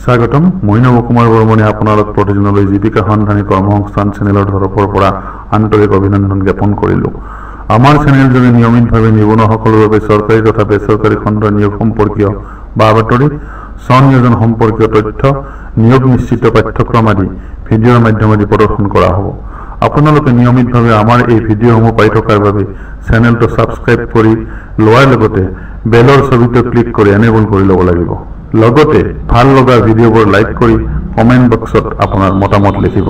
স্বাগতম মই নৱ কুমাৰ বৰ্মনে আপোনালোক প্ৰতিদিনলৈ জীৱিকা সন্ধানী কৰ্মসংস্থান চেনেলৰ তৰফৰ পৰা আন্তৰিক অভিনন্দন জ্ঞাপন কৰিলোঁ। আমাৰ চেনেলযোগে নিয়মিতভাৱে নিবনুৱাসকলৰ বাবে চৰকাৰী তথা বেচৰকাৰী খণ্ডৰ নিয়োগ সম্পৰ্কীয় বা বাতৰি, স্বনিয়োজন সম্পৰ্কীয় তথ্য, নিয়োগ নিশ্চিত পাঠ্যক্ৰম আদি ভিডিঅ'ৰ মাধ্যমেদি প্ৰদৰ্শন কৰা হ'ব। আপোনালোকে নিয়মিতভাৱে আমাৰ এই ভিডিঅ'সমূহ পাই থকাৰ বাবে চেনেলটো ছাবস্ক্ৰাইব কৰি লোৱাৰ লগতে বেলৰ ছবিটো ক্লিক কৰি এনেবল কৰি ল'ব লাগিব। লগতে ভাল লগা ভিডিঅ'বোৰ লাইক কৰি কমেণ্ট বক্সত আপোনাৰ মতামত লিখিব।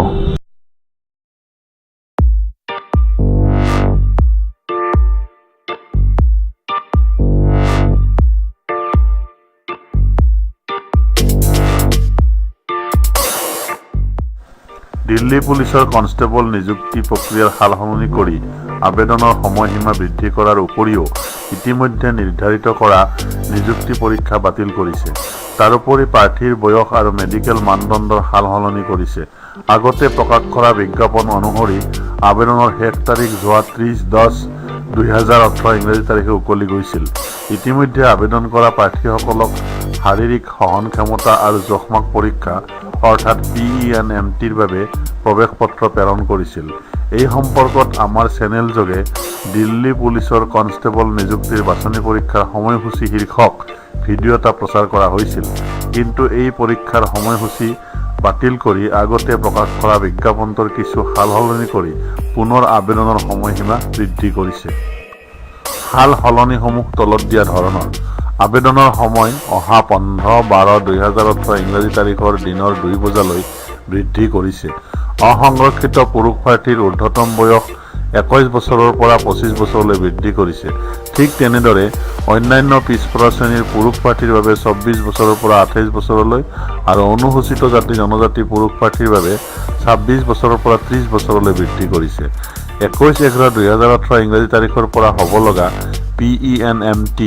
দিল্লী পুলিচৰ কনষ্টেবল নিযুক্তি প্ৰক্ৰিয়াৰ সালসলনি কৰি আবেদনৰ সময়সীমা বৃদ্ধি কৰাৰ উপৰিও ইতিমধ্যে নিৰ্ধাৰিত কৰা নিযুক্তি পৰীক্ষা বাতিল কৰিছে। তাৰোপৰি প্ৰাৰ্থীৰ বয়স আৰু মেডিকেল মানদণ্ডৰ সালসলনি কৰিছে। আগতে প্ৰকাশ কৰা বিজ্ঞাপন অনুসৰি আবেদনৰ শেষ তাৰিখ যোৱা 30/10/2018 ইংৰাজী তাৰিখে উকলি গৈছিল। ইতিমধ্যে আবেদন কৰা প্ৰাৰ্থীসকলক শাৰীৰিক সহনক্ষমতা আৰু জোখমাক পৰীক্ষা অৰ্থাৎ PENMTৰ বাবে প্ৰৱেশ পত্ৰ প্ৰেৰণ কৰিছিল। এই সম্পৰ্কত আমাৰ চেনেল যোগে দিল্লী পুলিচৰ কনষ্টেবল নিযুক্তিৰ বাছনি পৰীক্ষাৰ সময়সূচী শীৰ্ষক ভিডিঅ' এটা প্ৰচাৰ কৰা হৈছিল। কিন্তু এই পৰীক্ষাৰ সময়সূচী বাতিল কৰি আগতে প্ৰকাশ কৰা বিজ্ঞাপনটোৰ কিছু সালসলনি কৰি পুনৰ আবেদনৰ সময়সীমা বৃদ্ধি কৰিছে। সালসলনিসমূহ তলত দিয়া ধৰণৰ: আবেদনৰ সময় অহা 15/12/2018 ইংৰাজী তাৰিখৰ দিনৰ 2 বজালৈ বৃদ্ধি কৰিছে। অসংৰক্ষিত পুৰুষ প্ৰাৰ্থীৰ ঊৰ্ধ্বতম বয়স 21 বছৰৰ পৰা 25 বছৰলৈ বৃদ্ধি কৰিছে। ঠিক তেনেদৰে অন্যান্য পিছপৰা শ্ৰেণীৰ পুৰুষ প্ৰাৰ্থীৰ বাবে 24 বছৰৰ পৰা 28 বছৰলৈ আৰু অনুসূচিত জাতি জনজাতি পুৰুষ প্ৰাৰ্থীৰ বাবে 26 বছৰৰ পৰা 30 বছৰলৈ বৃদ্ধি কৰিছে। 21/11/2018 ইংৰাজী তাৰিখৰ পৰা হ'ব লগা PENMT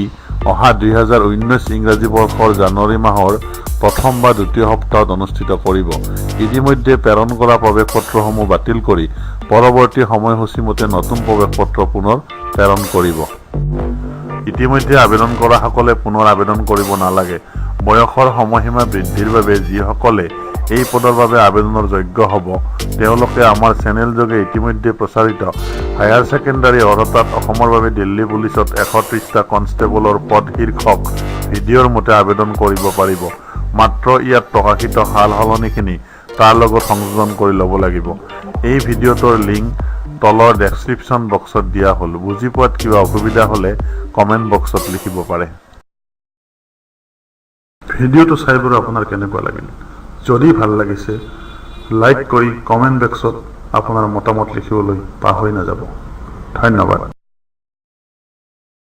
অহা 2019 ইংৰাজী বৰ্ষৰ জানুৱাৰী মাহৰ প্ৰথম বা দ্বিতীয় সপ্তাহত অনুষ্ঠিত কৰিব। ইতিমধ্যে প্ৰেৰণ কৰা প্ৰৱেশ পত্ৰসমূহ বাতিল কৰি পৰৱৰ্তী সময়সূচীমতে নতুন প্ৰৱেশ পত্ৰ পুনৰ প্ৰেৰণ কৰিব। ইতিমধ্যে আবেদন কৰাসকলে পুনৰ আবেদন কৰিব নালাগে। বয়সৰ সময়সীমা বৃদ্ধিৰ বাবে যিসকলে এই পদৰ বাবে আবেদনৰ যোগ্য হ'ব তেওঁলোকে আমাৰ চেনেল যোগে ইতিমধ্যে প্ৰচাৰিত হায়াৰ ছেকেণ্ডাৰী অৰ্হতাত অসমৰ বাবে দিল্লী পুলিচত 130টা কনষ্টেবলৰ পদ শীৰ্ষক ভিডিঅ'ৰ মতে আবেদন কৰিব পাৰিব। মাত্ৰ ইয়াত প্ৰকাশিত সালসলনিখিনি তাৰ লগত সংযোজন কৰি ল'ব লাগিব। এই ভিডিঅ'টোৰ লিংক তলৰ ডেছক্ৰিপশ্যন বক্সত দিয়া হ'ল। বুজি পোৱাত কিবা অসুবিধা হ'লে কমেণ্ট বক্সত লিখিব পাৰে। ভিডিঅ'টো চাই বাৰু আপোনাৰ কেনেকুৱা লাগিল? যদি ভাল লাগিছে লাইক কৰি কমেণ্ট বক্সত আপোনাৰ মতামত লিখিবলৈ পাহৰি নাযাব। ধন্যবাদ।